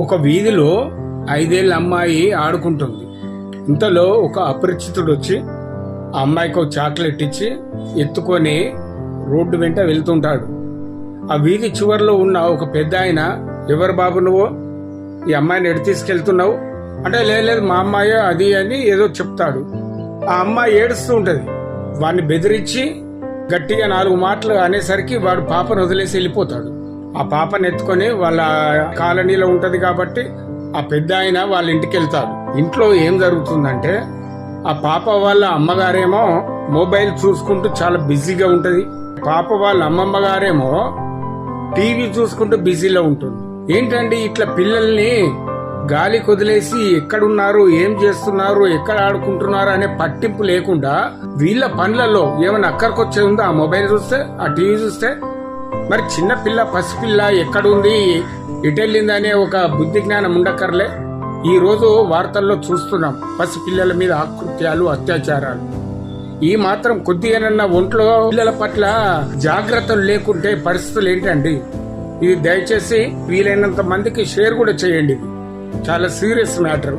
ఒక వీధిలో 5 ఏళ్ల అమ్మాయి ఆడుకుంటుంది. ఇంతలో ఒక అపరిచితుడు వచ్చి ఆ అమ్మాయికి ఒక చాక్లెట్ ఇచ్చి ఎత్తుకొని రోడ్డు వెంట వెళ్తుంటాడు. ఆ వీధి చివరిలో ఉన్న ఒక పెద్ద ఆయన, ఎవరు బాబు నువ్వు, ఈ అమ్మాయిని ఎడు తీసుకెళ్తున్నావు అంటే, లేదు మా అమ్మాయి అది అని ఏదో చెప్తాడు. ఆ అమ్మాయి ఏడుస్తూ ఉంటది. వాడిని బెదిరించి గట్టిగా 4 మాటలు అనేసరికి వాడు పాపను వదిలేసి వెళ్ళిపోతాడు. ఆ పాపను ఎత్తుకొని వాళ్ళ కాలనీలో ఉంటది కాబట్టి ఆ పెద్ద ఆయన వాళ్ళ ఇంటికి వెళ్తాడు. ఇంట్లో ఏం జరుగుతుందంటే, ఆ పాప వాళ్ళ అమ్మగారేమో మొబైల్ చూసుకుంటూ చాలా బిజీగా ఉంటది. పాప వాళ్ళ అమ్మమ్మ గారేమో టీవీ చూసుకుంటూ బిజీలో ఉంటుంది. ఏంటండి ఇట్లా పిల్లల్ని గాలి కొదిలేసి ఎక్కడున్నారు, ఏం చేస్తున్నారు, ఎక్కడ ఆడుకుంటున్నారు అనే పట్టింపు లేకుండా వీళ్ళ పనులలో ఏమైనా అక్కడికొచ్చే ఉందో ఆ మొబైల్ చూస్తే, ఆ టీవీ చూస్తే. మరి చిన్న పిల్ల, పసిపిల్ల ఎక్కడుంది, ఎటెళ్ళిందనే ఒక బుద్ధి జ్ఞానం ఉండక్కర్లే. ఈ రోజు వార్తల్లో చూస్తున్నాం పసిపిల్లల మీద ఆకృత్యాలు, అత్యాచారాలు. ఈ మాత్రం కొద్దిగానన్నా ఒంట్లో పిల్లల పట్ల జాగ్రత్తలు లేకుంటే పరిస్థితులు ఏంటండి? ఇది దయచేసి వీలైనంత మందికి షేర్ కూడా చేయండి. చాలా సీరియస్ మ్యాటర్.